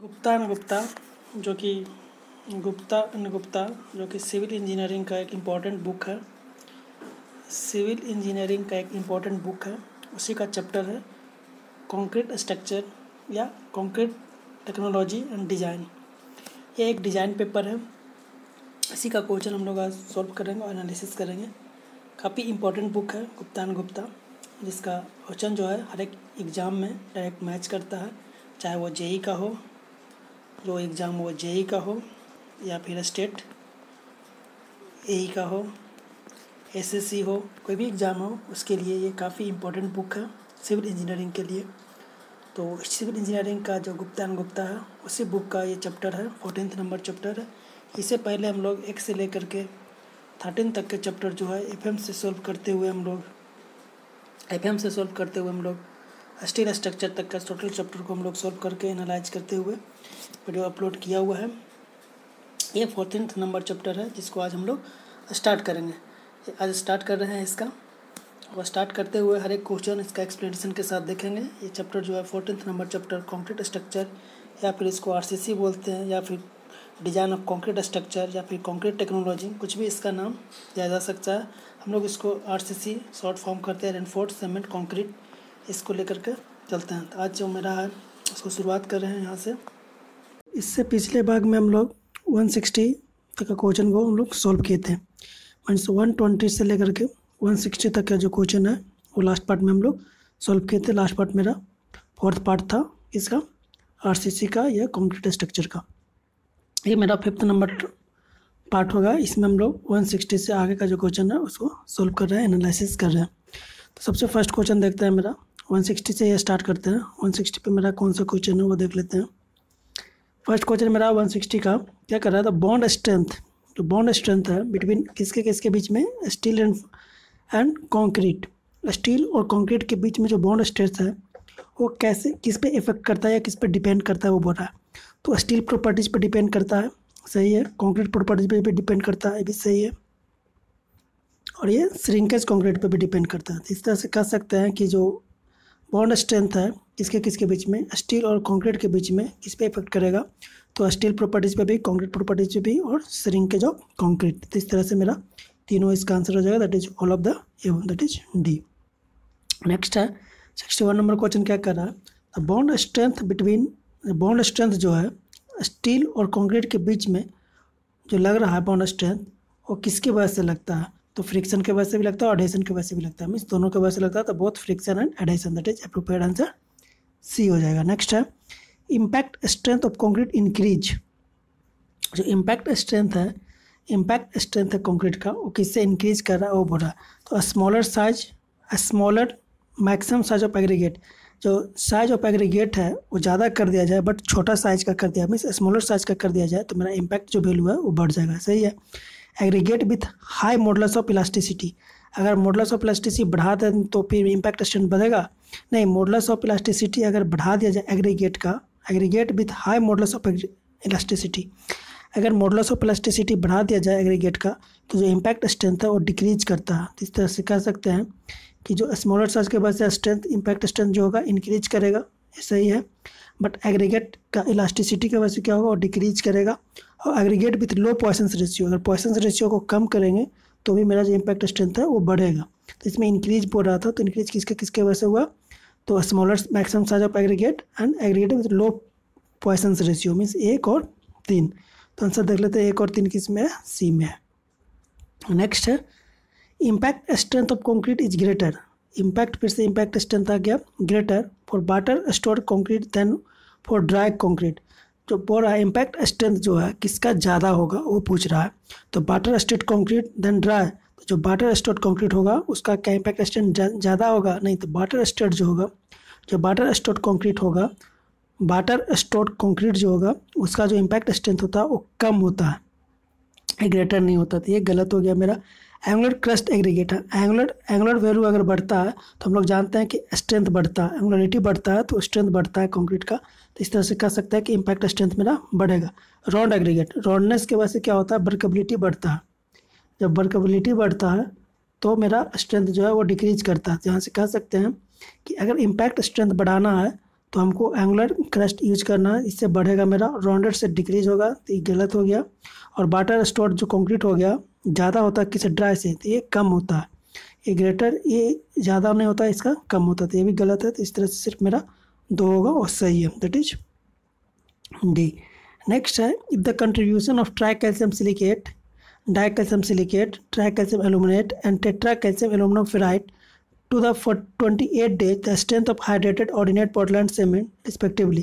Gupta and Gupta जो कि Gupta and Gupta जो कि सिविल इंजीनियरिंग का एक इम्पॉर्टेंट बुक है। सिविल इंजीनियरिंग का एक इम्पॉर्टेंट बुक है, उसी का चैप्टर है कंक्रीट स्ट्रक्चर या कंक्रीट टेक्नोलॉजी एंड डिज़ाइन। ये एक डिज़ाइन पेपर है, इसी का क्वेश्चन हम लोग आज सॉल्व करेंगे और एनालिसिस करेंगे। काफ़ी इम्पोर्टेंट बुक है गुप्ता एंड गुप्ता, जिसका क्वेश्चन जो है हर एक एग्ज़ाम में डायरेक्ट मैच करता है, चाहे वो जेई का हो, जो एग्ज़ाम वो जेई का हो या फिर स्टेट एई का हो, एसएससी हो, कोई भी एग्ज़ाम हो, उसके लिए ये काफ़ी इम्पोर्टेंट बुक है सिविल इंजीनियरिंग के लिए। तो सिविल इंजीनियरिंग का जो गुप्ता एंड गुप्ता है, उसी बुक का ये चैप्टर है, 14 नंबर चैप्टर है। इससे पहले हम लोग 1 से लेकर के 13 तक के चैप्टर जो है एफएम से सॉल्व करते हुए हम लोग स्टील स्ट्रक्चर तक का टोटल चैप्टर को हम लोग सॉल्व करके एनालाइज करते हुए वीडियो अपलोड किया हुआ है। ये 14 नंबर चैप्टर है, जिसको आज हम लोग स्टार्ट करेंगे। आज स्टार्ट कर रहे हैं इसका, और स्टार्ट करते हुए हर एक क्वेश्चन इसका एक्सप्लेनेशन के साथ देखेंगे। ये चैप्टर जो है 14 नंबर चैप्टर कंक्रीट स्ट्रक्चर, या फिर इसको आरसीसी बोलते हैं, या फिर डिज़ाइन ऑफ कंक्रीट स्ट्रक्चर, या फिर कंक्रीट टेक्नोलॉजी, कुछ भी इसका नाम दिया जा सकता है। हम लोग इसको आरसीसी शॉर्ट फॉर्म करते हैं, रेनफोर्स्ड सीमेंट कंक्रीट, इसको लेकर के चलते हैं। तो आज जो मेरा है उसको शुरुआत कर रहे हैं यहाँ से। इससे पिछले भाग में हम लोग 160 तक का क्वेश्चन को हम लोग सॉल्व किए थे। मीन्स 120 से लेकर के 160 तक का जो क्वेश्चन है वो लास्ट पार्ट में हम लोग सॉल्व किए थे। लास्ट पार्ट मेरा 4th पार्ट था इसका, आरसीसी का या कंक्रीट स्ट्रक्चर का। ये मेरा 5th नंबर पार्ट होगा। इसमें हम लोग 160 से आगे का जो क्वेश्चन है उसको सॉल्व कर रहे हैं, एनालिसिस कर रहे हैं। तो सबसे फर्स्ट क्वेश्चन देखते हैं मेरा, 160 से ये स्टार्ट करते हैं। 160 पे मेरा कौन सा क्वेश्चन है वो देख लेते हैं। फर्स्ट क्वेश्चन मेरा 160 का क्या कर रहा था, बॉन्ड स्ट्रेंथ। जो बॉन्ड स्ट्रेंथ है बिटवीन किसके बीच में, स्टील एंड कंक्रीट। स्टील और कंक्रीट के बीच में जो बॉन्ड स्ट्रेंथ है वो कैसे, किस पे इफेक्ट करता है या किस पे डिपेंड करता है वो बोल रहा है। तो स्टील प्रॉपर्टीज़ पे डिपेंड करता है, सही है। कंक्रीट प्रॉपर्टीज़ पे भी डिपेंड करता है, ये भी सही है। और ये श्रिंकेज कंक्रीट पे भी डिपेंड करता है। इस तरह से कह सकते हैं कि जो बॉन्ड स्ट्रेंथ है किसके बीच में, स्टील और कंक्रीट के बीच में, किस पे इफेक्ट करेगा, तो स्टील प्रॉपर्टीज़ पे भी, कंक्रीट प्रॉपर्टीज़ पे भी, और श्रिंकेज ऑफ कंक्रीट। तो इस तरह से मेरा तीनों इसका आंसर हो जाएगा, that is all of the above, that is D. Next है 61 नंबर क्वेश्चन क्या कर रहा है, the bond strength between, bond strength जो है स्टील और कंक्रीट के बीच में जो लग रहा है बॉन्ड स्ट्रेंथ, वो किसकी वजह से लगता है, तो फ्रिक्शन के वजह से भी लगता है और एडेशन की वजह से भी लगता है। मीन्स दोनों के वजह से लगता है, तो both friction and adhesion, that is appropriate answer C हो जाएगा। नेक्स्ट है impact strength of concrete increase. जो इम्पैक्ट स्ट्रेंथ है कंक्रीट का, वो किससे इंक्रीज कर रहा है वो बोल रहा है। तो smaller maximum size of aggregate, जो साइज ऑफ एग्रीगेट है वो ज़्यादा कर दिया जाए बट छोटा साइज का कर दिया, मीन्स स्मॉलर साइज का कर दिया जाए, तो मेरा इम्पैक्ट जो वैल्यू है वो बढ़ जाएगा, सही है। Aggregate with high modulus of elasticity, अगर मॉडुलस ऑफ इलास्टिसिटी बढ़ा दें तो फिर इम्पैक्ट स्ट्रेंथ बढ़ेगा नहीं। मॉडुलस ऑफ इलास्टिसिटी अगर बढ़ा दिया जाए एग्रीगेट का, aggregate with high modulus of elasticity, अगर मॉडुलस ऑफ इलास्टिसिटी बढ़ा दिया जाए एग्रीगेट का, तो जो इम्पैक्ट स्ट्रेंथ है वो डिक्रीज करता है। इस तरह से कह सकते हैं कि जो स्मॉलर साइज के वजह से स्ट्रेंथ, इम्पैक्ट स्ट्रेंथ जो होगा इंक्रीज करेगा, ये सही है। बट एग्रीगेट का इलास्टिसिटी की वजह से क्या होगा, वो डिक्रीज करेगा। और aggregate with low Poisson's ratio, अगर पॉइसंस रेशियो को कम करेंगे तो भी मेरा जो इम्पैक्ट स्ट्रेंथ है वो बढ़ेगा। तो इसमें इंक्रीज बोल रहा था, तो इंक्रीज किसके वजह से हुआ, तो smaller maximum size of aggregate and aggregate with low Poisson's ratio, means 1 और 3। तो आंसर देख लेते हैं, 1 और 3 किस में है, सी में है। नेक्स्ट है impact strength of concrete is greater. Impact, फिर से इम्पैक्ट स्ट्रेंथ आ गया, greater for water stored concrete than for dry concrete. जो बोल रहा है इम्पैक्ट स्ट्रेंथ जो है किसका ज़्यादा होगा वो पूछ रहा है। तो water stored concrete than dry, तो जो वाटर स्टोर्ड कंक्रीट होगा उसका क्या इम्पैक्ट स्ट्रेंथ ज़्यादा होगा, नहीं। तो वाटर स्टोर्ड जो होगा, जो वाटर स्टोर्ड कंक्रीट होगा, वाटर स्टोर्ड कंक्रीट जो होगा उसका जो इम्पैक्ट स्ट्रेंथ होता है वो कम होता है, ग्रेटर नहीं होता। तो ये गलत हो गया मेरा। एंगुलर क्रस्ट एग्रीगेट है, एंगुलर वैल्यू अगर बढ़ता है तो हम लोग जानते हैं कि स्ट्रेंथ बढ़ता है, एंगुलरिटी बढ़ता है तो स्ट्रेंथ बढ़ता है कंक्रीट का। तो इस तरह से कह सकते हैं कि इम्पैक्ट स्ट्रेंथ मेरा बढ़ेगा। रॉड एग्रीगेट, रॉडनेस की वजह से क्या होता है, वर्केबिलिटी बढ़ता है। जब वर्केबिलिटी बढ़ता है तो मेरा स्ट्रेंथ जो है वो डिक्रीज करता है। यहाँ से कह सकते हैं कि अगर इम्पैक्ट स्ट्रेंथ बढ़ाना है तो हमको एंगुलर क्रस्ट यूज करना है, इससे बढ़ेगा मेरा, राउंडेड से डिक्रीज होगा, तो ये गलत हो गया। और वाटर स्टोर जो कंक्रीट हो गया ज़्यादा होता है किसी ड्राई से, तो ये कम होता है, ये ग्रेटर, ये ज़्यादा नहीं होता, इसका कम होता है, तो ये भी गलत है। तो इस तरह से सिर्फ मेरा 2 होगा और सही है, दैट इज डी। नेक्स्ट है, if the contribution of tri calcium silicate, di calcium silicate, tri calcium aluminate and tetra calcium aluminium ferrite to the for 28 days the strength of hydrated ordinate Portland cement respectively।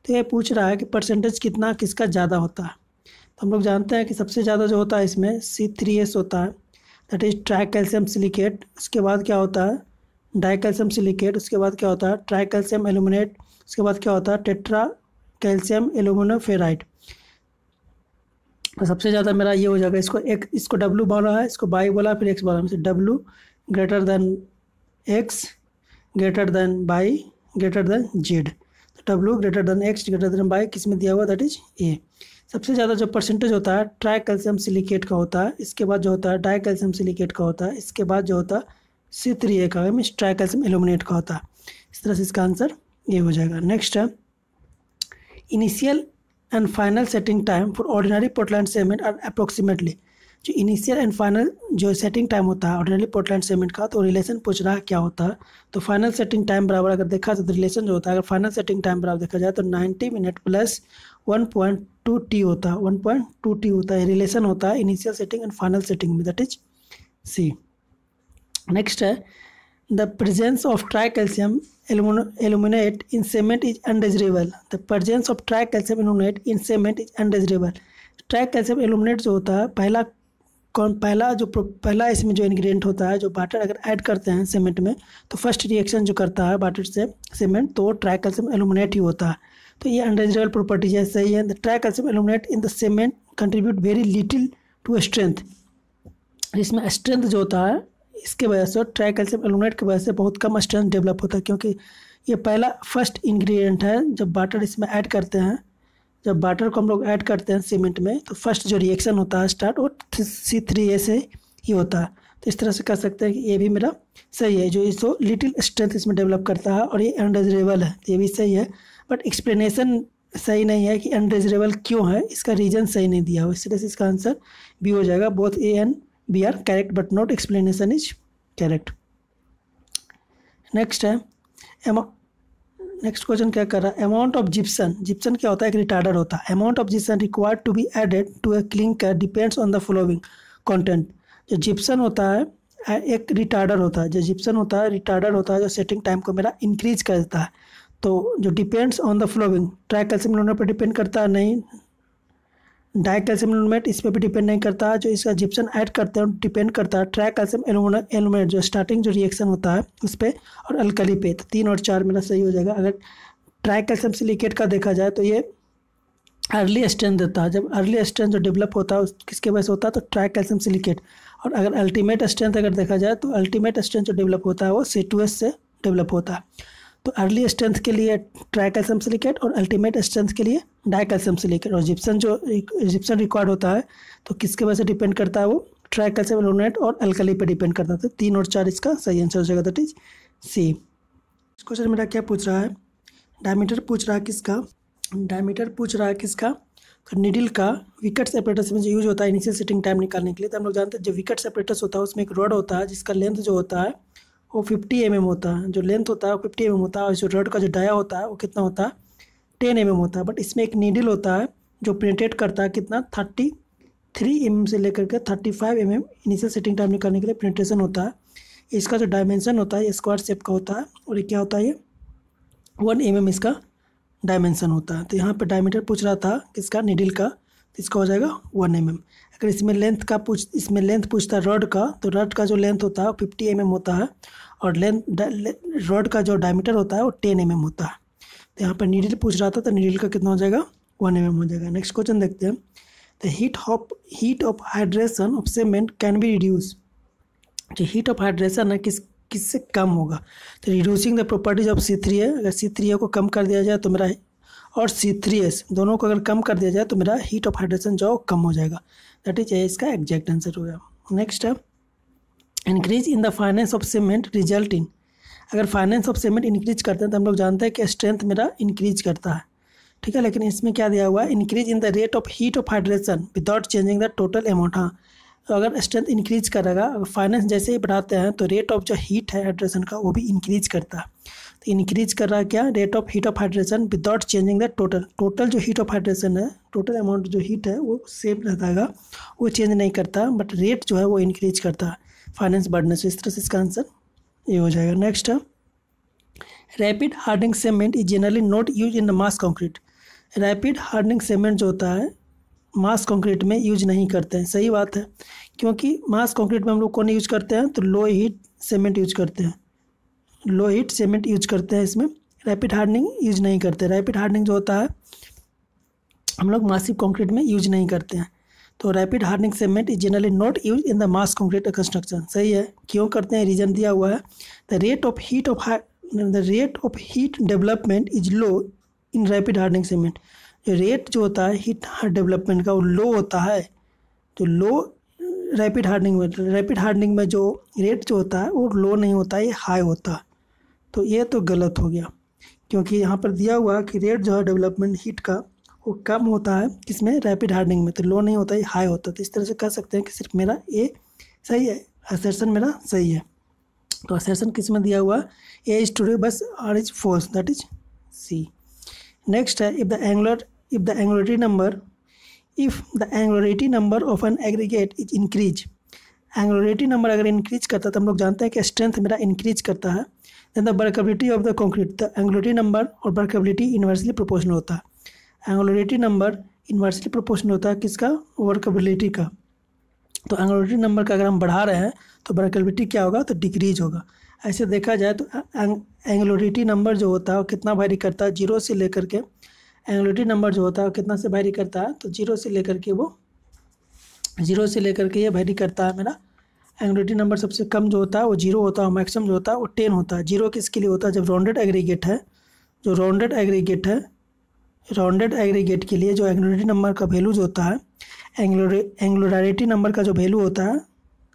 तो ये पूछ रहा है कि percentage कितना किसका ज़्यादा होता है। तो हम लोग जानते हैं कि सबसे ज़्यादा जो होता है इसमें C3S होता है, that is try calcium silicate. उसके बाद क्या होता है, डाई कैल्शियम सिलिकेट। उसके बाद क्या होता है, ट्राई कैल्शियम एल्यूमिनेट। उसके बाद क्या होता है, टेट्रा कैल्शियम एल्यूमिनम फेराइट। तो सबसे ज़्यादा मेरा ये हो जाएगा, इसको W बोला है, इसको बाई बोला, फिर X बोला, W greater than X greater than by greater than Z। तो W greater than X greater than by किस में दिया हुआ, दैट इज A। सबसे ज़्यादा जो परसेंटेज होता है ट्राई कैल्शियम सिलिकेट का होता है, इसके बाद जो होता है डाई कैल्शियम सिलिकेट का होता है, इसके बाद जो होता है C3A का मीन्स ट्राई कैल्शियम एल्यूमिनेट का होता है। इस तरह से इसका आंसर ये हो जाएगा। नेक्स्ट है, initial and final setting time for ordinary Portland cement are approximately. जो इनिशियल एंड फाइनल जो सेटिंग टाइम होता है ऑर्डिनरी पोर्टलैंड सीमेंट का, तो रिलेशन पूछ रहा है क्या होता है। तो फाइनल सेटिंग टाइम बराबर अगर देखा जाए तो रिलेशन जो होता है, अगर फाइनल सेटिंग टाइम बराबर देखा जाए तो 90 मिनट प्लस 1.2T होता है, 1.2T होता है, रिलेशन होता है initial setting and final setting में, दैट इज C। नेक्स्ट है, the presence of tri calcium aluminate in cement is undesirable. The presence of tri calcium aluminate in cement is undesirable. Try calcium aluminate जो होता है, पहला इसमें जो ingredient होता है, जो वाटर अगर ऐड करते हैं सीमेंट में, तो फर्स्ट रिएक्शन जो करता है वाटर से सीमेंट, तो ट्राई कैल्शियम एल्यूमिनेट ही होता है। तो ये अनडिजायरेबल प्रॉपर्टीज है, सही है। The tri calcium aluminate in the cement contribute very little to strength. इसमें स्ट्रेंथ जो होता है इसके वजह से, ट्राई कैल्शियम एल्यूमिनेट की वजह से बहुत कम स्ट्रेंथ डेवलप होता है, क्योंकि ये पहला फर्स्ट इंग्रेडिएंट है। जब वाटर इसमें ऐड करते हैं, जब वाटर को हम लोग ऐड करते हैं सीमेंट में, तो फर्स्ट जो रिएक्शन होता है स्टार्ट वो C3A से ही होता है। तो इस तरह से कह सकते हैं कि ये भी मेरा सही है, जो इसको लिटिल स्ट्रेंथ इसमें डेवलप करता है, और ये अनडिजायरेबल है, तो ये भी सही है। बट एक्सप्लेनेशन सही नहीं है कि अनडिजायरेबल क्यों है, इसका रीजन सही नहीं दिया हुआ, इस तरह से इसका आंसर B हो जाएगा। Both A and B are correct but not explanation is correct. Next है, नेक्स्ट क्वेश्चन क्या कर रहा है, अमाउंट ऑफ जिप्सन। जिप्सन क्या होता है, एक रिटार्डर होता है। Amount of gypsum required to be added to a clinker depends on the following content. जो जिप्सन होता है एक रिटार्डर होता है, जो जिप्सन होता है रिटार्डर होता है, जो सेटिंग टाइम को मेरा इंक्रीज करता है। तो जो depends on the following, try calcium aluminate पर डिपेंड करता है नहीं, डाई कैल्शियम एल्यूमिनेट इस पर भी डिपेंड नहीं करता, जो इसका जिप्सन ऐड करते हैं डिपेंड करता है ट्राई कैल्शियम एल्यूमिनेट जो स्टार्टिंग जो रिएक्शन होता है उस पर, और अल्कली पे। तो 3 और 4 मेरा सही हो जाएगा। अगर ट्राई कैल्शियम सिलिकेट का देखा जाए तो ये अर्ली स्ट्रेंथ देता है। जब अर्ली स्ट्रेंथ जो डेवलप होता है किसके वजह से होता है, तो ट्राई कैल्शियम सिलिकेट। और अगर अल्टीमेट स्ट्रेंथ अगर देखा जाए तो अल्टीमेट स्ट्रेंथ जो डेवलप होता है वो C2S से डेवलप होता है। तो अर्ली स्ट्रेंथ के लिए ट्राई कैल्शियम सिलिकेट और अल्टीमेट स्ट्रेंथ के लिए डाई कैल्शियम सिलिकेट। और जिप्सन रिक्वायर्ड होता है तो किसके वजह से डिपेंड करता है, वो ट्राई कैल्शियम एल्यूमिनेट और अल्कली पे डिपेंड करता है। 3 और 4 इसका सही आंसर हो जाएगा, दैट इज C। इस क्वेश्चन मेरा क्या पूछ रहा है, डायमीटर पूछ रहा है किसका, डायमीटर पूछ रहा है किसका, तो नीडल का विकेट सेपरेटर्स में जो यूज होता है इनिशियल सेटिंग टाइम निकालने के लिए। तो हम लोग जानते हैं जो विकेट सेपरेटर्स होता है उसमें एक रॉड होता है जिसका लेंथ जो होता है वो 50 mm होता है, जो लेंथ होता है वो 50 mm होता है, और जो रॉड का जो डाया होता है वो कितना होता है 10 mm होता है। बट इसमें एक नीडल होता है जो पेनिट्रेट करता है कितना 33 mm से लेकर के 35 mm इनिशियल सेटिंग टाइम निकालने के लिए पेनिट्रेशन होता है। इसका जो डायमेंशन होता है ये स्क्वायर शेप का होता है, और ये क्या होता है, ये 1 mm इसका डायमेंशन होता है। तो यहाँ पे डायमीटर पूछ रहा था किसका, नीडल का, तो इसका हो जाएगा 1 mm। अगर इसमें लेंथ पूछता है रॉड का, तो रॉड का जो लेंथ होता है 50 mm होता है, और रॉड का जो डायमीटर होता है वो 10 mm होता है। तो यहाँ पर नीडल पूछ रहा था, तो नीडल का कितना हो जाएगा 1 mm हो जाएगा। नेक्स्ट क्वेश्चन देखते हैं, the heat of hydration of cement can be reduce. जो हीट ऑफ हाइड्रेशन है किससे कम होगा, तो reducing the properties of C3A। अगर C3A को कम कर दिया जाए तो मेरा, और C3S दोनों को अगर कम कर दिया जाए तो मेरा हीट ऑफ हाइड्रेशन जो कम हो जाएगा, दैट इज इसका एग्जैक्ट आंसर हो गया। नेक्स्ट है, increase in the finance of cement result in. अगर फाइनेंस ऑफ सीमेंट इंक्रीज करते हैं तो हम लोग जानते हैं कि स्ट्रेंथ मेरा इंक्रीज करता है, ठीक है। लेकिन इसमें क्या दिया हुआ है, increase in the rate of heat of hydration without changing the total amount. हाँ, तो अगर स्ट्रेंथ इंक्रीज करेगा, अगर फाइनेंस जैसे ही बढ़ाते हैं तो रेट ऑफ जो हीट है हाइड्रेशन का वो भी इंक्रीज करता है। तो इंक्रीज कर रहा है क्या, rate of heat of hydration without changing the total जो हीट ऑफ हाइड्रेशन है, टोटल अमाउंट जो हीट है वो सेम रहता है, वो चेंज नहीं करता, बट रेट जो है वो इंक्रीज करता है फाइनेंस बढ़ने से। इस तरह से इसका आंसर ये हो जाएगा। नेक्स्ट है, rapid hardening cement is generally not use in the mass concrete. Rapid hardening cement जो होता है मास कंक्रीट में यूज नहीं करते हैं। सही बात है, क्योंकि मास कंक्रीट में हम लोग कौन यूज करते हैं, तो लो हीट सीमेंट यूज करते हैं, लो हीट सीमेंट यूज करते हैं। इसमें रैपिड हार्डनिंग यूज नहीं करते। रैपिड हार्डनिंग जो होता है हम लोग मासिव कंक्रीट में यूज नहीं करते हैं। तो rapid hardening cement is generally not use in the mass concrete construction. सही है, क्यों करते हैं, रीजन दिया हुआ है, the rate of heat development is low in rapid hardening cement. जो रेट जो होता है हीट डेवलपमेंट का वो लो होता है, तो लो रैपिड हार्डनिंग में जो रेट जो होता है वो लो नहीं होता है, ये हाई होता है। तो ये तो गलत हो गया, क्योंकि यहाँ पर दिया हुआ है कि रेट जो है डेवलपमेंट हीट का वो कम होता है किसमें, रैपिड हार्डनिंग में, तो लो नहीं होता है, हाई होता है। तो इस तरह से कह सकते हैं कि सिर्फ मेरा ए सही है, असर्शन मेरा सही है। तो असर्शन किस में दिया हुआ, ए इज ट्रू, बस R is false, that is C. Next है, if the angularity number of an aggregate is increase. Angularity number अगर इंक्रीज करता है तो हम लोग जानते हैं कि स्ट्रेंथ मेरा इंक्रीज करता है। Then the workability of the concrete, the angularity number और वर्केबिलिटी इन्वर्सली प्रोपोर्शनल होता है। एंगुलरिटी नंबर इन्वर्सली प्रोपोर्शनल होता है किसका, वर्केबिलिटी का। तो एंगुलरिटी नंबर का अगर हम बढ़ा रहे हैं तो वर्केबिलिटी क्या होगा, तो डिक्रीज होगा। ऐसे देखा जाए तो एंगुलरिटी नंबर जो होता है वो कितना वैरी करता है, जीरो से लेकर के, एंगुलरिटी नंबर जो होता है वो कितना से वैरी करता है, तो जीरो से लेकर के ये वैरी करता है मेरा। एंगुलरिटी नंबर सबसे कम जो होता है वो जीरो होता है, मैक्सिमम जो होता है वो 10 होता है। जीरो किसके लिए होता है, जब राउंडेड एग्रीगेट है, जो राउंडेड एग्रीगेट के लिए जो एंगुलरिटी नंबर का वैल्यू जो होता है, एंगुलरिटी नंबर का जो वैल्यू होता है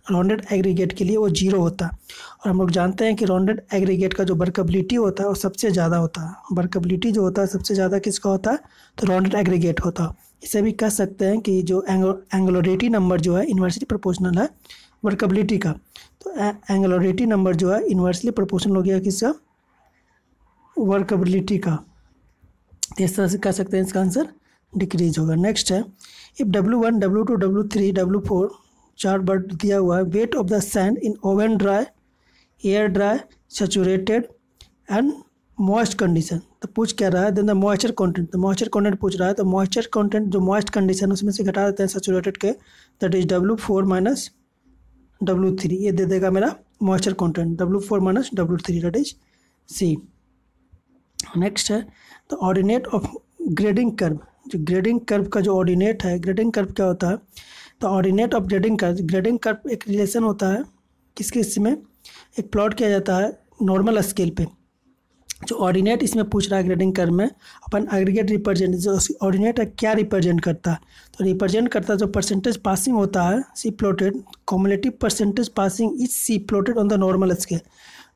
राउंडेड एग्रीगेट के लिए वो जीरो होता है। और हम लोग जानते हैं कि राउंडेड एग्रीगेट का जो वर्केबिलिटी होता है वो सबसे ज़्यादा होता है। वर्केबिलिटी जो होता है सबसे ज़्यादा किसका होता है, तो राउंडेड एग्रीगेट होता है। इसे भी कह सकते हैं कि जो एंगुलरिटी नंबर जो है इन्वर्सली प्रोपोर्शनल है वर्केबिलिटी का। तो एंगुलरिटी नंबर जो है इन्वर्सली प्रोपोर्शनल हो गया किसका, वर्केबिलिटी का। इस तरह से कह सकते हैं इसका आंसर डिक्रीज होगा। नेक्स्ट है, if W1, W2, W3, W4 चार वर्ड दिया हुआ है, weight of the sand in oven dry, air dry, saturated and moist condition. तो पूछ क्या रहा है, देन द मॉइस्चर कंटेंट, तो मॉइस्चर कंटेंट पूछ रहा है। तो मॉइस्चर कंटेंट जो मॉइस्ट कंडीशन उसमें से घटा देते हैं सैचुरेटेड के, that is W4 minus W3, ये दे देगा मेरा moisture content, W4 minus W3, that is C. Next है, तो ऑर्डिनेट ऑफ ग्रेडिंग कर्व, जो ग्रेडिंग कर्व का जो ऑर्डिनेट है, ग्रेडिंग कर्व क्या होता है, तो ऑर्डिनेट ऑफ ग्रेडिंग कर्व एक रिलेशन होता है किसके, इसमें एक प्लॉट किया जाता है नॉर्मल स्केल पे। जो ऑर्डिनेट इसमें पूछ रहा है ग्रेडिंग कर्व में, अपन एग्रीगेट रिप्रेजेंट, जो ऑर्डिनेट है क्या रिप्रेजेंट करता है, तो रिप्रेजेंट करता है जो परसेंटेज पासिंग होता है see plotted, cumulative percentage passing is see plotted on the normal scale.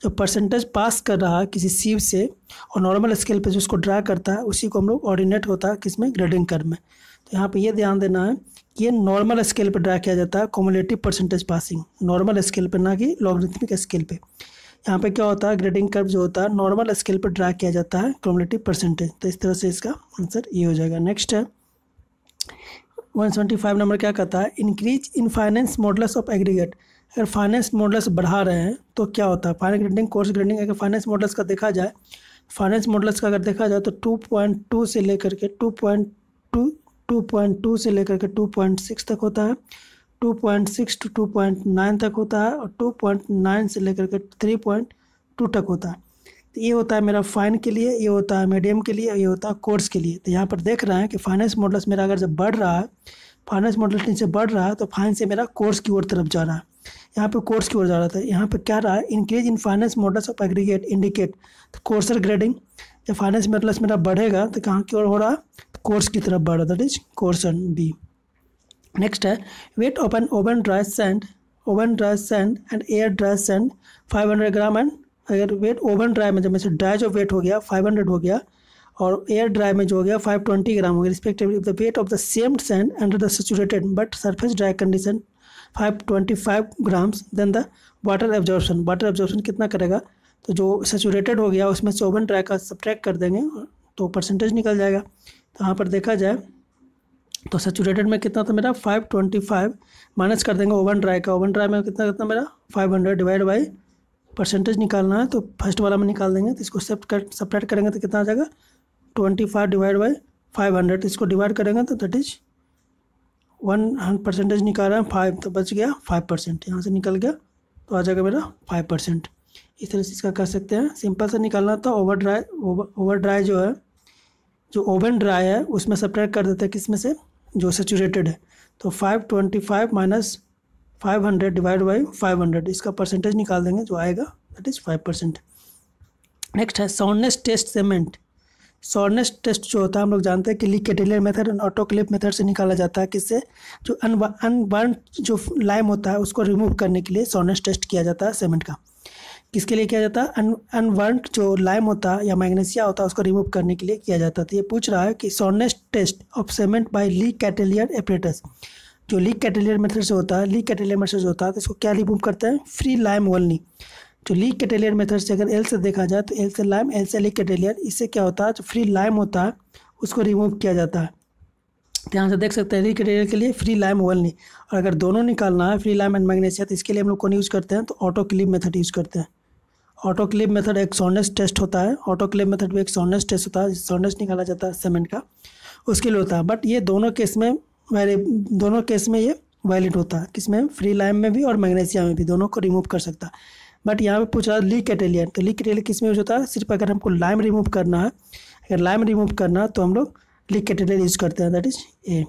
जो परसेंटेज पास कर रहा है किसी सीव से और नॉर्मल स्केल पे जो उसको ड्रा करता है उसी को हम लोग ऑर्डिनेट होता है किसमें, ग्रेडिंग कर्व में। तो यहाँ पे ये ध्यान देना है कि ये नॉर्मल स्केल पे ड्रा किया जाता है, cumulative percentage passing, normal scale पे, ना कि लॉगरिथमिक स्केल पे। यहाँ पे क्या होता है, ग्रेडिंग कर्व जो होता है नॉर्मल स्केल पर ड्रा किया जाता है कॉमुलेटिव परसेंटेज। तो इस तरह से इसका आंसर ये हो जाएगा। नेक्स्ट है 175 नंबर क्या कहता है, increase in finance models of aggregate. अगर फाइनेंस मॉडल्स बढ़ा रहे हैं तो क्या होता है, फाइनेंस ग्रेडिंग, कोर्स ग्रेडिंग। अगर फाइनेंस मॉडल्स का देखा जाए, फाइनेंस मॉडल्स का अगर देखा जाए तो 2.2 से लेकर के 2.2 से लेकर के 2.6 तक होता है, 2.6 to 2.9 तक होता है, और 2.9 से लेकर के 3.2 तक होता है। तो ये होता है मेरा फाइन के लिए, ये होता है मीडियम के लिए, ये होता है कोर्स के लिए। तो यहाँ पर देख रहे हैं कि फाइनेंस मॉडल्स मेरा अगर जब बढ़ रहा है, फाइनेंस मॉडल नीचे बढ़ रहा है तो फाइन से मेरा कोर्स की ओर तरफ जा रहा है। यहाँ पे कोर्स की ओर जा रहा था, यहाँ पे क्या रहा है, increase in finance models of aggregate indicate तो कोर्सर ग्रेडिंग। जब फाइनेंस मॉडल्स मेरा बढ़ेगा तो कहाँ की ओर हो रहा है, कोर्स की तरफ बढ़ रहा, that is coarser B. Next है, weight of an oven dry sand and air dry sand 500 gram and अगर वेट ओवन ड्राई में, जब में से ड्राई जो वेट हो गया 500 हो गया और एयर ड्राई में जो हो गया 520 ग्राम हो गया respectively, the weight of the same sand under the saturated but surface dry condition 525 grams, then the water absorption कितना करेगा, तो जो सैचुरेटेड हो गया उसमें से ओवन ड्राई का सब्ट्रैक्ट कर देंगे तो परसेंटेज निकल जाएगा। तो यहाँ पर देखा जाए तो सैचुरेटेड में कितना था मेरा 525 माइनस कर देंगे ओवन ड्राई का, ओवन ड्राई में कितना मेरा 500 डिवाइड बाई परसेंटेज निकालना है तो फर्स्ट वाला में निकाल देंगे, तो इसको सब्ट्रैक्ट करेंगे तो कितना आ जाएगा 25 डिवाइड बाई 500, इसको डिवाइड करेंगे तो दैट इज 1% निकाल रहा है 5, तो बच गया 5%, यहाँ से निकल गया तो आ जाएगा मेरा 5%। इस तरह से इसका कर सकते हैं, सिंपल से निकालना था। ओवर ड्राई जो है, जो ओवन ड्राई है उसमें सब्ट्रैक्ट कर देते हैं किस में से, जो सैचुरेटेड है, तो 525 माइनस 500 डिवाइड बाई 500, इसका परसेंटेज निकाल देंगे जो आएगा दैट इज 5%। नेक्स्ट है soundness test cement. Soundness test जो होता है हम लोग जानते हैं कि Le Chatelier method and autoclave method से निकाला जाता है, किससे, जो अनबर्न जो लाइम होता है उसको रिमूव करने के लिए सॉर्डनेस टेस्ट किया जाता है सीमेंट का। किसके लिए किया जाता है, अनबर्न जो लाइम होता है या मैग्नीशिया होता है उसको रिमूव करने के लिए किया जाता है। तो ये पूछ रहा है कि soundness test of cement by Le Chatelier apparatus, जो लीक कैटेलियर मेथड से होता है, लीक कैटेलियर मेथड से होता है तो इसको क्या रिमूव करते हैं, फ्री लाइम ओनली। जो लीक कैटेलियर मेथड से अगर एल से देखा जाए तो एल से लाइम, एल से लीक कैटेलियर, इससे क्या होता है जो फ्री लाइम होता है उसको रिमूव किया जाता है। तो यहाँ से देख सकते हैं लीक कैटेलियर के लिए फ्री लाइम ओनली, और अगर दोनों निकालना है फ्री लाइम एंड मैग्नीशिया तो इसके लिए हम लोग कौन यूज़ करते हैं, तो ऑटोक्लेव मेथड यूज़ करते हैं। ऑटोक्लेव मेथड एक सॉर्डनेस टेस्ट होता है, ऑटोक्लेव मेथड भी एक सॉर्डनेस टेस्ट होता है, सॉर्डनेस निकाला जाता है सीमेंट का, उसके लिए होता है। बट ये दोनों केस में ये वैलिड होता है, किसमें, फ्री लाइम में भी और मैग्नीशिया में भी, दोनों को रिमूव कर सकता है। बट यहाँ पे पूछ रहा है लीक कैटेलियर, तो लीक कैटेलियर किस में यूज होता है, सिर्फ अगर हमको लाइम रिमूव करना है, अगर लाइम रिमूव करना है तो हम लोग लीक कैटेलियर यूज करते हैं, that is A.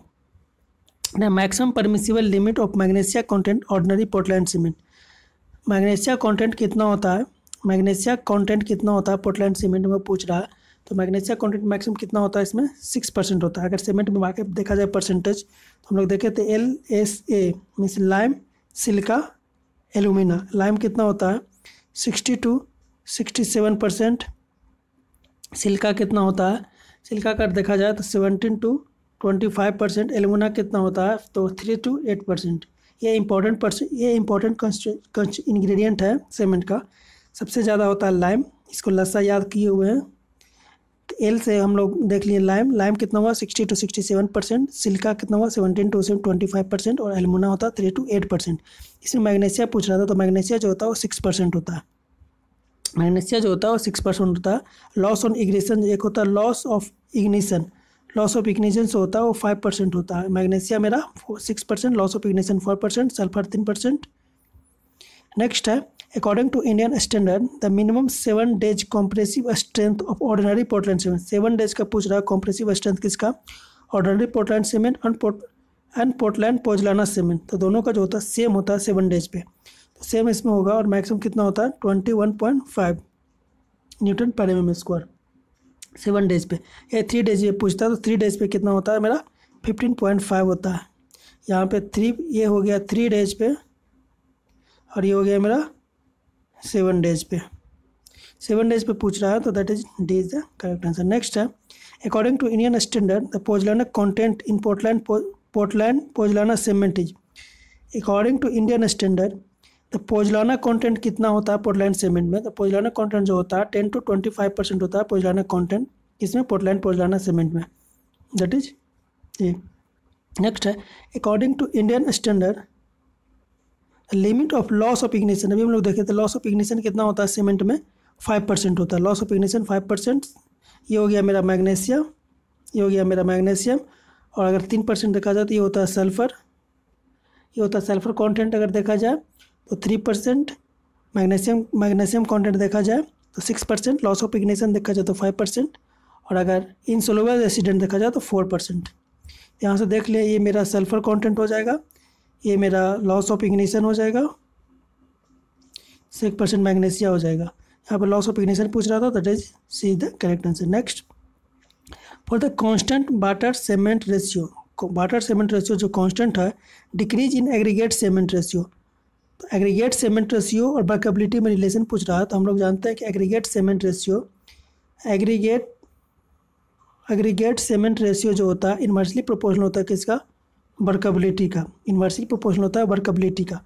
Maximum permissible limit of magnesia content ordinary Portland cement. Magnesia content कितना होता है, मैग्नीशिया कंटेंट कितना होता है पोर्टलैंड सीमेंट में पूछ रहा है, तो मैग्नीशिया कंटेंट मैक्सिमम कितना होता है, इसमें 6% होता है। अगर सीमेंट में वाकई देखा जाए परसेंटेज तो हम लोग देखें तो LSA means lime, silica, alumina, lime कितना होता है 60 to 67%, सिलिका कितना होता है, सिलिका का देखा जाए तो 17 to 25%, एलुमिना कितना होता है तो 3 to 8%। ये इम्पोर्टेंट इंग्रेडिएंट है सीमेंट का। सबसे ज़्यादा होता है लाइम, इसको लस्सा याद किए हुए हैं, तो एल से हम लोग देख लिए लाइम कितना हुआ 60 to 67%, सिलिका कितना हुआ 17 to 25% और एलुमिना होता है 3 to 8%। इसमें मैग्नीशिया पूछ रहा था, तो मैग्नीशिया जो होता है वो 6% होता है, मैग्नीशिया जो होता है वो 6% होता है। लॉस ऑन इग्निशन एक होता है लॉस ऑफ इग्निशन जो होता है वो 5% होता है। मैग्नीशिया मेरा 6%, loss of ignition 4%, sulphur 3%। Next है according to Indian standard the minimum 7 days compressive strength of ordinary Portland cement. 7 days का पूछ रहा है कॉम्प्रेसिव स्ट्रेंथ किसका, ordinary Portland cement and Portland pozzolana cement, तो दोनों का जो होता है सेम होता है 7 days पे, तो सेम इसमें होगा। और मैक्सिमम कितना होता है 21.5 न्यूटन पर mm²। 7 days पे, ये 3 days ये पूछता है तो 3 days पे कितना होता है मेरा 15.5 होता है। यहाँ पे 3 ये हो गया 3 days पे और ये हो गया मेरा 7 days पे। 7 days पे पूछ रहा है तो that is D is the correct answer. Next है according to Indian standard the pozzolana content in Portland pozzolana cement is. According to Indian standard the pozzolana content कितना होता है पोर्टलैंड सीमेंट में, तो पोजलाना कंटेंट जो होता है 10 to 25% होता है पोजलाना कंटेंट किसमें, पोर्टलैंड पोजलाना सीमेंट में, दैट इज ए। नेक्स्ट है according to Indian Standard limit of loss of ignition. अभी हम लोग देखे थे लॉस ऑफ इग्निशन कितना होता है सीमेंट में 5% होता है, लॉस ऑफ इग्निशन 5%। ये हो गया मेरा मैग्नीशियम, ये हो गया मेरा मैग्नीशियम, और अगर 3% देखा जाए तो ये होता है सल्फर, ये होता है सल्फर कंटेंट अगर देखा जाए तो 3%, मैग्नीशियम कंटेंट देखा जाए तो 6%, लॉस ऑफ इग्निशन देखा जाए तो 5%, और अगर इनसोल्युबल एसिडेंट देखा जाए तो 4%। यहाँ से देख लिया ये मेरा सल्फर कंटेंट हो जाएगा, ये मेरा लॉस ऑफ इग्निशन हो जाएगा, 6% मैग्नीशिया हो जाएगा। यहाँ पर लॉस ऑफ इग्निशन पूछ रहा था, that is see the correct answer. Next for the constant water cement ratio, water cement ratio जो कांस्टेंट है decrease in aggregate cement ratio, तो एग्रीगेट सेगमेंट रेशियो और वर्कबिलिटी में रिलेशन पूछ रहा है, तो हम लोग जानते हैं कि एग्रीगेट सेगमेंट रेशियो जो होता है इन्वर्सली प्रोपोर्शनल होता है किसका, वर्कबिलिटी का, इन्वर्सली प्रोपोर्शनल होता है वर्कबिलिटी का।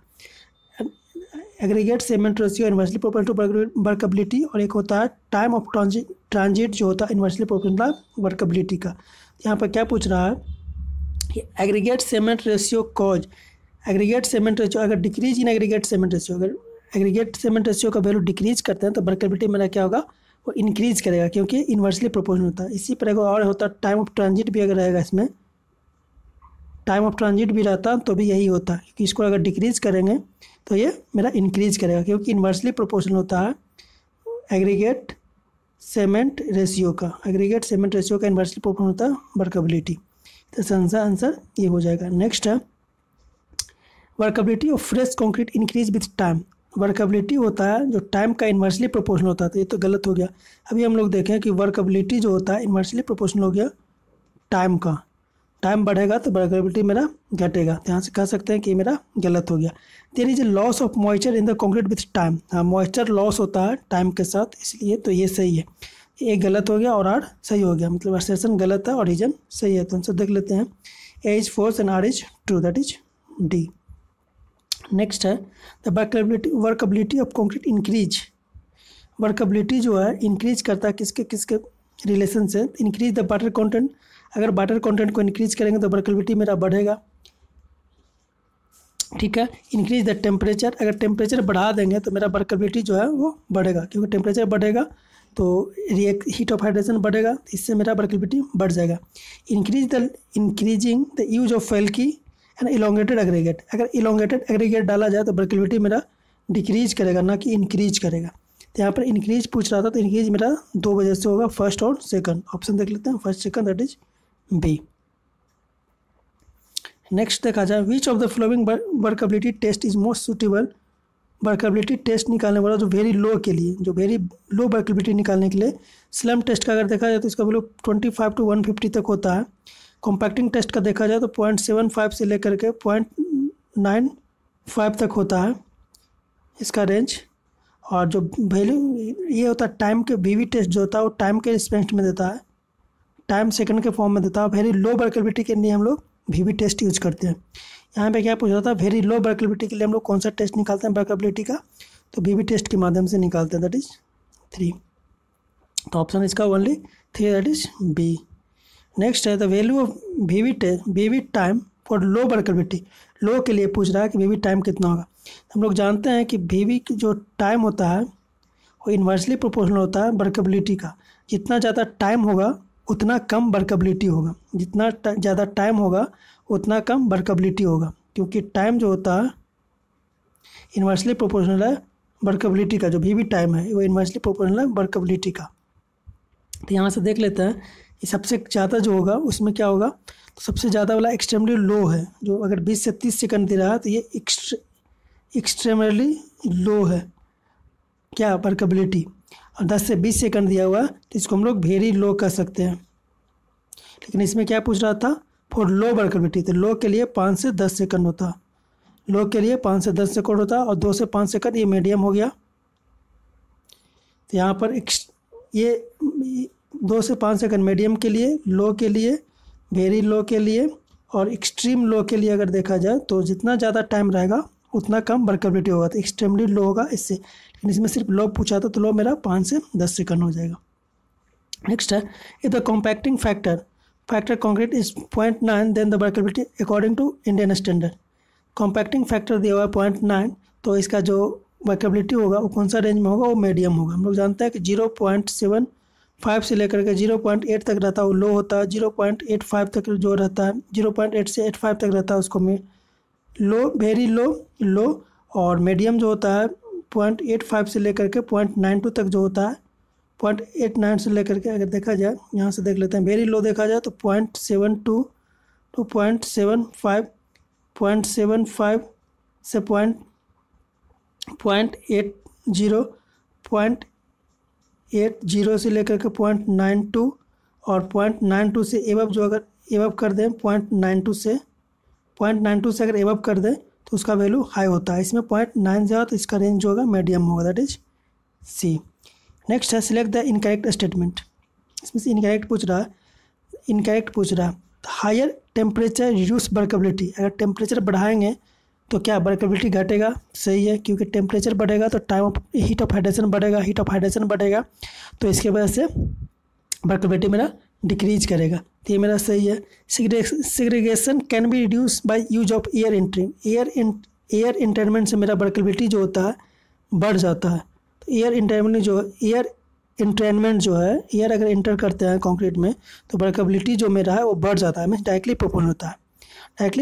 Aggregate segment ratio inversely proportional to workability, और एक होता है टाइम ऑफ ट्रांजिट जो होता है इन्वर्सली प्रोपोर्शनल वर्कबिलिटी का। यहाँ पर क्या पूछ रहा है कि aggregate segment ratio cause, aggregate segment ratio अगर decrease in aggregate segment ratio, अगर एग्रीगेट सेगमेंट रेशियो का वैल्यू डिक्रीज करते हैं तो वर्कबिलिटी मेरा क्या होगा, वो इंक्रीज करेगा, क्योंकि इन्वर्सली प्रोपोर्शनल होता है। इसी पर और होता है टाइम ऑफ ट्रांजिट भी अगर रहेगा, इसमें टाइम ऑफ ट्रांजिट भी रहता तो भी यही होता है, क्योंकि इसको अगर डिक्रीज करेंगे तो ये मेरा इंक्रीज करेगा, क्योंकि इन्वर्सली प्रोपोर्शनल होता है एग्रीगेट सेगमेंट रेशियो का, एग्रीगेट सेगमेंट रेशियो का इन्वर्सली प्रोपोर्शनल होता है वर्कबिलिटी। तो आंसर ये हो जाएगा। नेक्स्ट है workability of fresh concrete increase with time. Workability होता है जो टाइम का इन्वर्सली प्रोपोर्शनल होता है, तो ये तो गलत हो गया। अभी हम लोग देखें कि वर्कबिलिटी जो होता है इन्वर्सली प्रोपोर्शनल हो गया टाइम का, टाइम बढ़ेगा तो वर्कबिलिटी मेरा घटेगा, तो यहाँ से कह सकते हैं कि मेरा गलत हो गया। There is a loss of moisture in the concrete with time, हाँ मॉइस्चर लॉस होता है टाइम के साथ, इसलिए तो ये सही है। ए गलत हो गया और आर सही हो गया, मतलब असर्शन गलत है और रीजन सही है। तो आंसर देख लेते हैं, A is false and R is true, that is D. Next है the workability of concrete increase. Workability जो है इंक्रीज करता है किसके किसके रिलेशन से, इंक्रीज द वाटर कंटेंट, अगर वाटर कंटेंट को इंक्रीज करेंगे तो वर्कबिलिटी मेरा बढ़ेगा, ठीक है। इंक्रीज द टेम्परेचर, अगर टेम्परेचर बढ़ा देंगे तो मेरा वर्कबिलिटी जो है वो बढ़ेगा, क्योंकि टेम्परेचर बढ़ेगा तो हीट ऑफ हाइड्रेशन बढ़ेगा, इससे मेरा वर्कबिलिटी बढ़ जाएगा। Increasing the use of flaky and elongated aggregate, अगर इलोंगेटेड एग्रीगेट डाला जाए तो वर्कबिलिटी मेरा डिक्रीज करेगा ना कि इंक्रीज करेगा। तो यहाँ पर इंक्रीज पूछ रहा था, तो इंक्रीज मेरा दो वजह से होगा, फर्स्ट और सेकंड। ऑप्शन देख लेते हैं, first second, that is B. Next देखा जाए, which of the following workability test is most suitable. Workability test निकालने वाला जो वेरी लो के लिए, जो वेरी लो वर्कबिलिटी निकालने के लिए स्लम टेस्ट का अगर देखा जाए तो इसका वैल्यू 25 to 150 तक होता है। कॉम्पैक्टिंग टेस्ट का देखा जाए तो 0.75 से लेकर के 0.95 तक होता है इसका रेंज। और जो वैल्यू ये होता है टाइम के, वीवी टेस्ट जो होता है वो टाइम के रिस्पेक्ट में देता है, टाइम सेकंड के फॉर्म में देता है। वेरी लो वर्कबिलिटी के लिए हम लोग वीवी टेस्ट यूज करते हैं। यहाँ पे क्या पूछ रहा था, वेरी लो वर्कबिलिटी के लिए हम लोग कौन सा टेस्ट निकालते हैं वर्कबिलिटी का, तो वीवी टेस्ट के माध्यम से निकालते हैं, दैट इज 3। तो ऑप्शन इसका only 3, that is B. Next है the value of VB time for low workability. Low के लिए पूछ रहा है कि वीवी टाइम कितना होगा। हम लोग जानते हैं कि वीवी जो टाइम होता है वो इन्वर्सली प्रोपोर्शनल होता है वर्कबिलिटी का। जितना ज़्यादा टाइम होगा उतना कम वर्कबिलिटी होगा, जितना ज़्यादा टाइम होगा उतना कम वर्कबिलिटी होगा, क्योंकि टाइम जो होता है इन्वर्सली प्रोपोर्शनल है वर्कबिलिटी का। जो वीवी टाइम है वो इन्वर्सली प्रोपोर्शनल है वर्कबिलिटी का। तो यहाँ से देख लेते हैं कि सबसे ज़्यादा जो होगा उसमें क्या होगा, तो सबसे ज़्यादा वाला एक्सट्रीमली लो है, जो अगर 20 से 30 सेकंड दे रहा है तो ये एक्सट्रीमली लो है क्या वर्कबिलिटी। और 10 से 20 सेकंड दिया हुआ तो इसको हम लोग वेरी लो कर सकते हैं। लेकिन इसमें क्या पूछ रहा था, फॉर लो वर्कबिलिटी, तो लो के लिए 5 से 10 सेकंड होता है, लो के लिए 5 से 10 सेकंड होता है, और 2 से 5 सेकंड ये मीडियम हो गया। तो यहाँ पर ये 2 से 5 सेकंड मीडियम के लिए, लो के लिए, वेरी लो के लिए और एक्सट्रीम लो के लिए अगर देखा जाए तो जितना ज़्यादा टाइम रहेगा उतना कम वर्कबिलिटी होगा, तो एक्सट्रीमली लो होगा इससे। लेकिन इसमें सिर्फ लो पूछा था तो लो मेरा 5 से 10 सेकंड हो जाएगा। नेक्स्ट है if the compacting factor concrete is 0.9 then the workability according to Indian standard. Compacting factor दिया हुआ है 0.9, तो इसका जो वर्कबिलिटी होगा वो कौन सा रेंज में होगा, वो मीडियम होगा। हम लोग जानते हैं कि 0.75 से लेकर के 0.8 तक रहता है वो लो होता है, 0.85 तक जो रहता है 0.8 से 85 तक रहता है उसको लो, वेरी लो, और मीडियम जो होता है 0.85 से लेकर के 0.92 तक जो होता है, 0.89 से लेकर के अगर देखा जाए, यहाँ से देख लेते हैं, वेरी लो देखा जाए तो 0.72 to 0.75, 0.75 से 0.80 से लेकर के 0.92 और 0.92 से एवब जो अगर एवब कर दें 0.92 से अगर एवब कर दें तो तो उसका वैल्यू हाई होता है। इसमें 0.9 ज़्यादा, तो इसका रेंज जो होगा मीडियम होगा, दैट इज सी। नेक्स्ट है सिलेक्ट द इनकरेक्ट स्टेटमेंट। इसमें से इनकरेक्ट पूछ रहा है। हायर टेम्परेचर रिड्यूस वर्केबिलिटी, अगर टेम्परेचर बढ़ाएंगे तो क्या वर्केबिलिटी घटेगा? सही है, क्योंकि टेम्परेचर बढ़ेगा तो time of heat of hydration बढ़ेगा, तो इसके वजह से वर्केबिलिटी मेरा डिक्रीज करेगा। तो ये मेरा सही है। Segregation can be reduce by use of air entering, air entertainment से मेरा वर्केबिलिटी जो होता है बढ़ जाता है। तो एयर इंटरमेंट जो है, एयर अगर इंटर करते हैं कंक्रीट में तो वर्केबिलिटी जो मेरा है वो बढ़ जाता है, मीन्स डायरेक्टली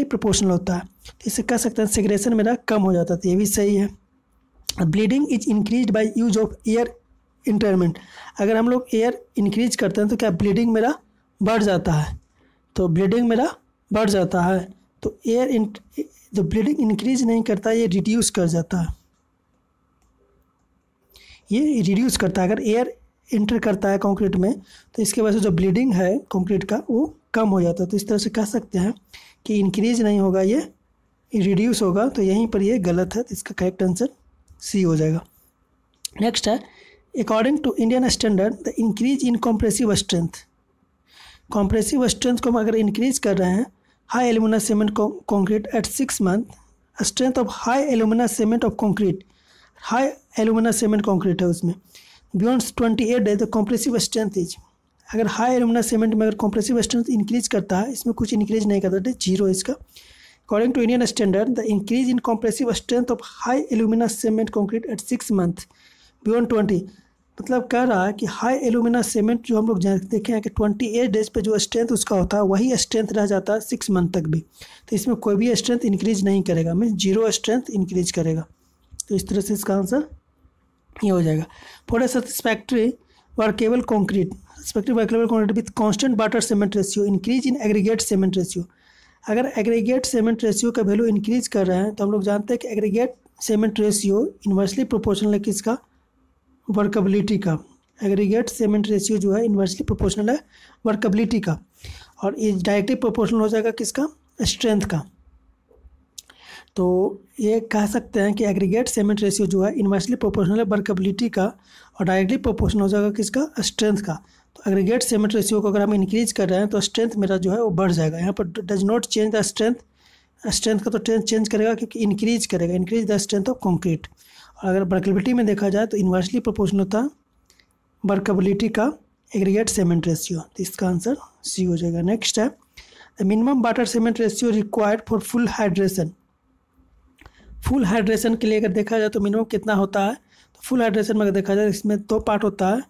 प्रोपोर्शनल होता है। तो इससे कह सकते हैं सेग्रेगेशन मेरा कम हो जाता है, तो ये भी सही है। Bleeding is increase by use of air entertainment, अगर हम लोग एयर इंक्रीज करते हैं तो क्या ब्लीडिंग मेरा बढ़ जाता है, तो ब्लीडिंग मेरा बढ़ जाता है। तो जो ब्लीडिंग इंक्रीज नहीं करता, ये रिड्यूस कर जाता है, ये रिड्यूस करता है। अगर एयर इंटर करता है कंक्रीट में तो इसके वजह से जो ब्लीडिंग है कंक्रीट का वो कम हो जाता है। तो इस तरह से कह सकते हैं कि इंक्रीज नहीं होगा, ये रिड्यूस होगा। तो यहीं पर ये गलत है, तो इसका करेक्ट आंसर सी हो जाएगा। नेक्स्ट है according to Indian standard the increase in compressive strength को हम अगर इंक्रीज कर रहे हैं high alumina cement concrete at 6 month, strength of high alumina cement of concrete, high alumina cement concrete है उसमें beyond 28 days the compressive strength is, अगर high alumina cement में अगर कॉम्प्रेसिव स्ट्रेंथ इंक्रीज करता है, इसमें कुछ इंक्रीज नहीं करता, जीरो इसका। According to Indian standard the increase in compressive strength of high alumina cement concrete at 6 month beyond 20, मतलब कह रहा है कि हाई एल्यूमिना सीमेंट जो हम लोग देखे हैं कि 28 डेज पे जो स्ट्रेंथ उसका होता है वही स्ट्रेंथ रह जाता है 6 मंथ तक भी, तो इसमें कोई भी स्ट्रेंथ इंक्रीज नहीं करेगा, मीन्स जीरो स्ट्रेंथ इंक्रीज करेगा। तो इस तरह से इसका आंसर ये हो जाएगा। For a satisfactory workable concrete with constant water cement ratio increase in aggregate cement ratio, अगर एग्रीगेट सीमेंट रेशियो का वैल्यू इंक्रीज कर रहे हैं तो हम लोग जानते हैं कि aggregate cement ratio inversely proportional है किसका? वर्केबिलिटी का। एग्रीगेट सीमेंट रेशियो जो है इन्वर्सली प्रोपोर्शनल है वर्केबिलिटी का, और ये डायरेक्टली प्रोपोर्शनल हो जाएगा किसका? स्ट्रेंथ का। तो ये कह सकते हैं कि एग्रीगेट सीमेंट रेशियो जो है इन्वर्सली प्रोपोर्शनल है वर्केबिलिटी का, और डायरेक्टली प्रोपोर्शनल हो जाएगा किसका? स्ट्रेंथ का। तो एग्रीगेट सीमेंट रेशियो को अगर हम इंक्रीज कर रहे हैं तो स्ट्रेंथ मेरा जो है वो बढ़ जाएगा। यहाँ पर does not change the strength का तो चेंज करेगा क्योंकि इंक्रीज करेगा, increase the strength of concrete. और अगर वर्केबिलिटी में देखा जाए तो इन्वर्सली प्रोपोर्शनल होता है वर्केबिलिटी का एग्रीगेट सीमेंट रेशियो, तो इसका आंसर सी हो जाएगा। नेक्स्ट है the minimum water cement ratio required for full hydration. Full hydration के लिए अगर देखा जाए तो मिनिमम कितना होता है? तो फुल हाइड्रेशन में अगर देखा जाए इसमें 2 पार्ट होता है,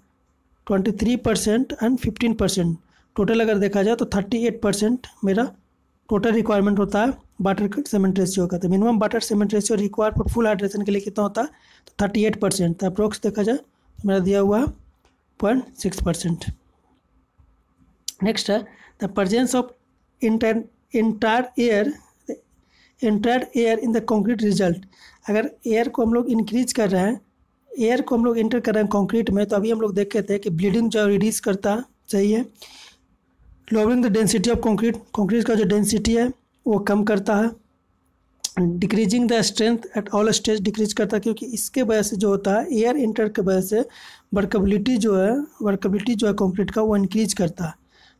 23% एंड 15%। टोटल अगर देखा जाए तो 38% मेरा टोटल रिक्वायरमेंट होता है वाटर सीमेंट रेशियो का। तो minimum water cement ratio required for full hydration के लिए कितना होता है? तो 38%। तो अप्रोक्स देखा जाए तो मेरा दिया हुआ है 0.6%। नेक्स्ट है the presence of entire air in the concrete result, अगर एयर को हम लोग इंक्रीज कर रहे हैं, एयर को हम लोग इंटर कर रहे हैं कंक्रीट में, तो अभी हम लोग देखे थे कि ब्लीडिंग जो रिड्यूस करता है, सही है। Lowering the density of concrete का जो डेंसिटी है वो कम करता है। Decreasing the strength at all stage decrease करता है, क्योंकि इसके वजह से जो होता है एयर इंटर के वजह से वर्केबिलिटी जो है कंक्रीट का वो इंक्रीज करता है।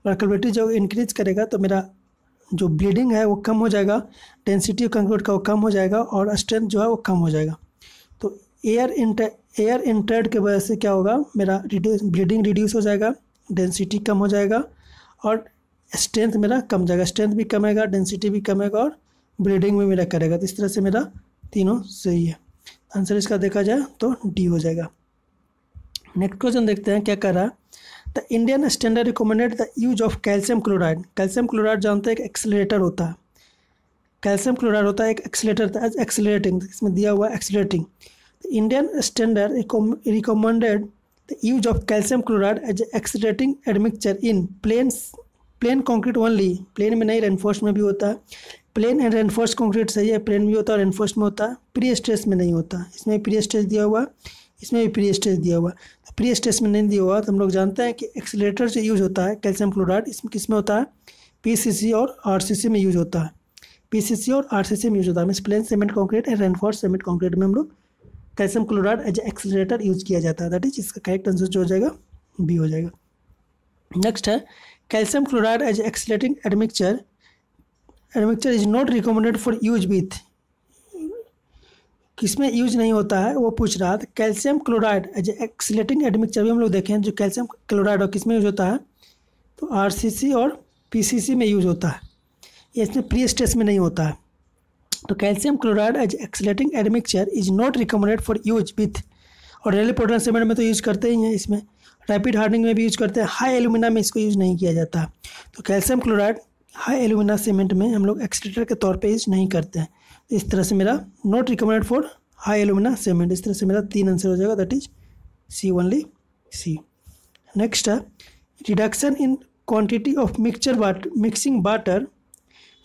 वर्केबिलिटी जो इंक्रीज करेगा तो मेरा जो ब्लीडिंग है वो कम हो जाएगा, डेंसिटी कंक्रीट का वो कम हो जाएगा, और स्ट्रेंथ जो है वो कम हो जाएगा। तो एयर इंटर्ड के वजह से क्या होगा? मेरा ब्लीडिंग रिड्यूस हो जाएगा, डेंसिटी कम हो जाएगा, और स्ट्रेंथ मेरा कम जाएगा। स्ट्रेंथ भी कमेगा, डेंसिटी भी कमेगा, और ब्लीडिंग भी मेरा करेगा। तो इस तरह से मेरा तीनों सही है। आंसर इसका देखा जाए तो डी हो जाएगा। नेक्स्ट क्वेश्चन देखते हैं क्या कर रहा है। The Indian standard recommended the use of calcium chloride. Calcium chloride जानते हैं एक एक्सीलरेटर होता है, कैल्शियम क्लोराइड होता है एक एक्सीलरेटर, एक्सीलरेटिंग, इसमें दिया हुआ है accelerating. Indian standard recommended the use of calcium chloride as accelerating admixture in plain concrete only. Plain में नहीं, रेनफोर्स में भी होता है। प्लेन एंड रेनफोर्स कंक्रीट सही है, प्लेन भी होता है और रेनफोर्स में होता है। प्री स्ट्रेस में नहीं होता, इसमें प्री स्ट्रेस दिया हुआ है, इसमें भी प्री स्ट्रेस दिया हुआ है। तो प्री स्ट्रेस में नहीं दिया हुआ तो हम लोग जानते हैं कि एक्सीलरेटर जो यूज़ होता है कैल्शियम क्लोराइड, इसमें किस में होता है? PCC और RCC में यूज़ होता है। PCC और RCC में यूज होता है। Means plain cement concrete and reinforce cement concrete में हम लोग calcium chloride as accelerator use किया जाता है। दैट इज इसका करेक्ट आंसर जो हो जाएगा बी हो जाएगा। नेक्स्ट है calcium chloride as accelerating admixture is not recommended for use with, किसमें यूज नहीं होता है वो पूछ रहा था। Calcium chloride as accelerating admixture भी हम लोग देखें जो कैल्शियम क्लोराइड और किस में यूज होता है, तो RCC और PCC में यूज होता है, ये इसमें प्री स्ट्रेस में नहीं होता है। तो calcium chloride as accelerating admixture is not recommended for use with, और रेली पोर्टलैंड सीमेंट में तो यूज करते ही हैं, इसमें रैपिड हार्डनिंग में भी यूज करते हैं, हाई एल्यूमिना में इसको यूज नहीं किया जाता। तो calcium chloride high alumina cement में हम लोग एक्सीलरेटर के तौर पे यूज नहीं करते हैं। इस तरह से मेरा not recommended for high alumina cement, इस तरह से मेरा 3 आंसर हो जाएगा, that is C only C. Next है reduction in quantity of mixing water,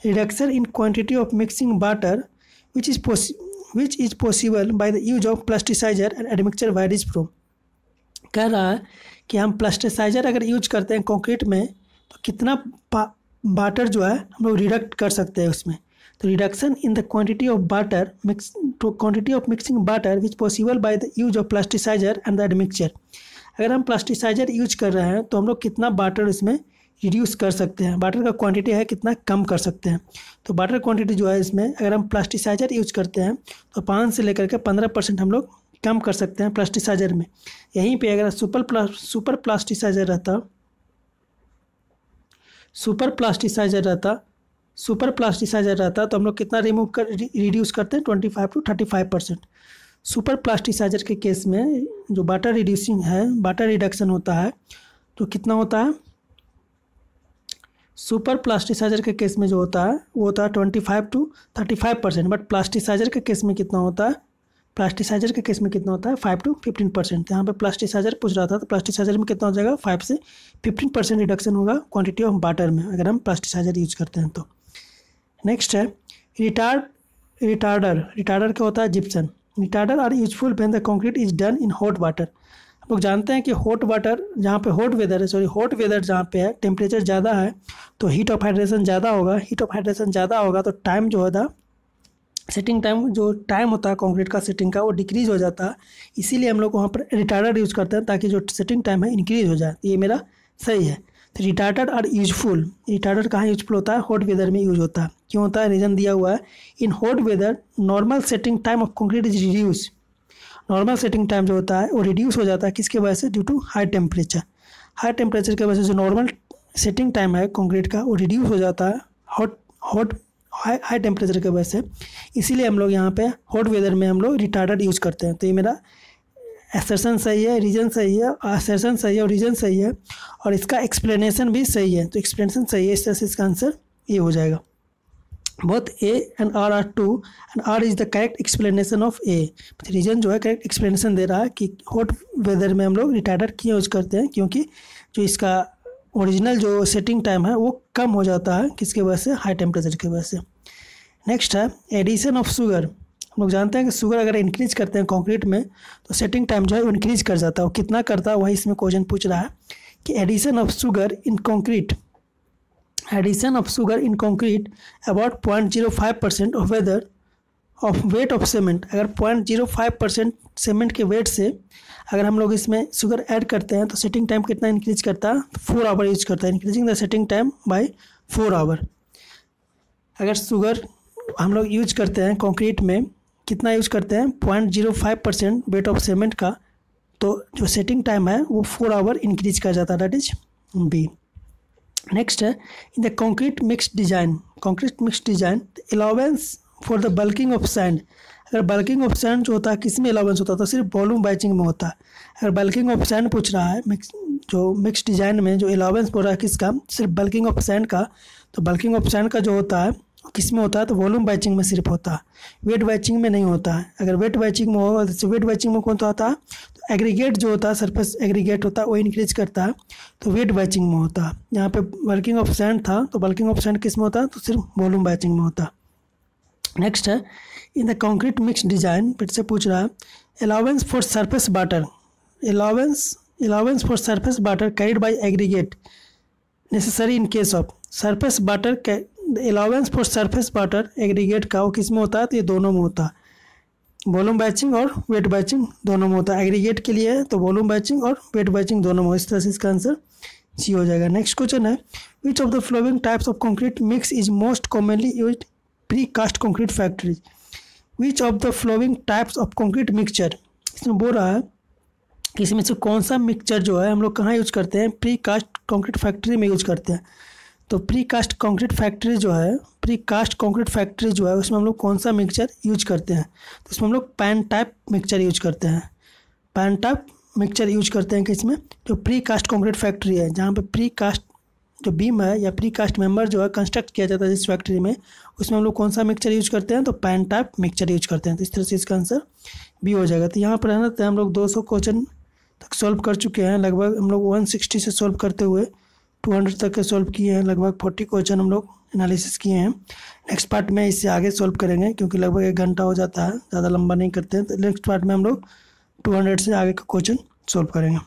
reduction in quantity of mixing batter which is possible by the use of plasticizer and admixture varies from। कह रहा है कि हम plasticiser अगर use करते हैं concrete में तो कितना बाटर जो है हम लोग रिडक्ट कर सकते हैं उसमें। तो reduction in the quantity of water mixing water which possible by the use of plasticiser and the admixture. अगर हम प्लास्टिसाइजर यूज कर रहे हैं तो हम लोग कितना बाटर इसमें रिड्यूस कर सकते हैं, बाटर का क्वांटिटी है कितना कम कर सकते हैं। तो बाटर क्वांटिटी जो है इसमें अगर हम प्लास्टिसाइजर यूज करते हैं तो 5 से लेकर के 15% हम लोग कम कर सकते हैं प्लास्टिसाइजर में। यहीं पे अगर सुपर प्लास्टिसाइजर रहता तो हम लोग कितना रिड्यूस करते हैं 25 to 35%। सुपर प्लास्टिसाइजर के केस में जो बाटर रिडक्शन होता है तो कितना होता है, सुपर प्लास्टिसाइजर के केस में जो होता है वो होता है 25 to 35%, बट प्लास्टिसाइजर के केस में कितना होता है, 5 to 15%। यहाँ पे प्लास्टिसाइजर पूछ रहा था तो प्लास्टिसाइजर में कितना हो जाएगा 5 से 15% रिडक्शन होगा क्वांटिटी ऑफ बाटर में अगर हम प्लास्टिसाइजर यूज करते हैं तो। नेक्स्ट है रिटार्डर क्या होता है, gypsum. Retarder are useful when the concrete is done in hot water. हम लोग जानते हैं कि हॉट वेदर जहाँ पे है, टेम्परेचर ज़्यादा है तो हीट ऑफ हाइड्रेशन ज़्यादा होगा तो टाइम जो है सेटिंग टाइम जो टाइम होता है कंक्रीट का सेटिंग का वो डिक्रीज़ हो जाता है। इसीलिए हम लोग वहाँ पर रिटार्डर यूज़ करते हैं ताकि जो सेटिंग टाइम है इंक्रीज़ हो जाए। ये मेरा सही है। तो रिटार्डर आर यूजफुल, रिटार्डर कहाँ यूजफुल होता है, हॉट वेदर में यूज होता है। क्यों होता है, रीज़न दिया हुआ है, in hot weather normal setting time of concrete is reduce. Normal setting time जो होता है वो रिड्यूस हो जाता है किसके वजह से, ड्यू टू हाई टेम्परेचर की वजह से जो नॉर्मल सेटिंग टाइम है कंक्रीट का वो रिड्यूस हो जाता है हाई टेम्परेचर की वजह से। इसीलिए हम लोग यहाँ पे हॉट वेदर में हम लोग रिटार्डर यूज़ करते हैं। तो ये मेरा असर्शन सही है, रीजन सही है, असर्शन सही है और रीजन सही है और इसका एक्सप्लेनेशन भी सही है। तो एक्सप्लेनेशन सही है, इस तरह से इसका आंसर ये हो जाएगा। Both A and R are true and R is the correct explanation of A. Reason जो है करेक्ट एक्सप्लेनेशन दे रहा है कि हॉट वेदर में हम लोग रिटार्डर क्यों यूज़ करते हैं, क्योंकि जो इसका ओरिजिनल जो सेटिंग टाइम है वो कम हो जाता है किसके वजह से, हाई टेम्परेचर की वजह से। नेक्स्ट है एडिशन ऑफ शुगर। हम लोग जानते हैं कि शुगर अगर इंक्रीज करते हैं कंक्रीट में तो सेटिंग टाइम जो है वो इंक्रीज कर जाता है। वो कितना करता है वही इसमें क्वेश्चन पूछ रहा है कि addition of sugar in concrete about 0.05% of weight of cement. अगर 0.05% सीमेंट के वेट से अगर हम लोग इसमें शुगर ऐड करते हैं तो सेटिंग टाइम कितना इंक्रीज करता है, 4 आवर यूज करता है, increasing the setting time by 4 hour. अगर शुगर हम लोग यूज करते हैं कंक्रीट में कितना यूज करते हैं 0.05% वेट ऑफ सीमेंट का, तो जो सेटिंग टाइम है वो 4 आवर इंक्रीज कर जाता है, दैट इज बी। नेक्स्ट है in the concrete mix design allowance for the bulking of sand. अगर बल्किंग ऑफ सैंड जो होता है किस में अलाउंस होता है, तो सिर्फ वॉल्यूम बैचिंग में होता है। अगर बल्किंग ऑफ सैंड पूछ रहा है मिक्स डिजाइन में जो अलाउंस बोल रहा है किसका, सिर्फ बल्किंग ऑफ सैंड का, तो बल्किंग ऑफ सैंड का जो होता है किस में होता है, तो वॉल्यूम बैचिंग में सिर्फ होता है, वेट बैचिंग में नहीं होता है। अगर वेट बैचिंग में होगा तो वेट बैचिंग में कौन सा होता है, तो एग्रीगेट जो होता है, सरफेस एग्रीगेट होता है वो इंक्रीज करता है, तो वेट बैचिंग में होता है। यहाँ पे बल्किंग ऑफ सैंड था तो बल्किंग ऑफ सैंड किस में होता है, तो सिर्फ वॉल्यूम बैचिंग में होता है। नेक्स्ट है in the concrete mix design, फिर से पूछ रहा है allowance for surface water carried by aggregate necessary in case of. Surface water allowance for surface water aggregate का वो किस में होता है, तो ये दोनों में होता है, वॉल्यूम बैचिंग और वेट बैचिंग दोनों में होता है। एग्रीगेट के लिए है तो वॉल्यूम बैचिंग और वेट बैचिंग दोनों में, इस तरह से इसका आंसर सी हो जाएगा। नेक्स्ट क्वेश्चन है which of the following types of concrete mix is most commonly used precast concrete factories. Which of the following types of concrete mixture, इसमें बोल रहा है कि इसमें से कौन सा मिक्सचर जो है हम लोग कहाँ यूज करते हैं, प्री कास्ट कंक्रीट फैक्ट्री में यूज करते हैं। तो प्री कास्ट कंक्रीट फैक्ट्री जो है, प्री कास्ट कंक्रीट फैक्ट्री जो है उसमें हम लोग कौन सा मिक्सचर यूज करते हैं, तो इसमें हम लोग पैन टाइप मिक्सचर यूज करते हैं। पैन टाइप मिक्सचर यूज करते हैं कि इसमें जो प्री कास्ट कंक्रीट फैक्ट्री है, जहाँ पे प्री कास्ट जो बीम है या प्री कास्ट मेंबर जो है कंस्ट्रक्ट किया जाता है जिस फैक्ट्री में, उसमें हम लोग कौन सा मिक्सचर यूज करते हैं, तो पैन टाइप मिक्सचर यूज करते हैं। तो इस तरह से इसका आंसर बी हो जाएगा। तो यहाँ पर है ना, तो हम लोग 200 क्वेश्चन तक सॉल्व कर चुके हैं, लगभग हम लोग 160 से सॉल्व करते हुए 200 तक के सॉल्व किए हैं, लगभग 40 क्वेश्चन हम लोग एनालिसिस किए हैं। नेक्स्ट पार्ट में इससे आगे सॉल्व करेंगे क्योंकि लगभग 1 घंटा हो जाता है, ज़्यादा लंबा नहीं करते हैं। तो नेक्स्ट पार्ट में हम लोग 200 से आगे का क्वेश्चन सॉल्व करेंगे।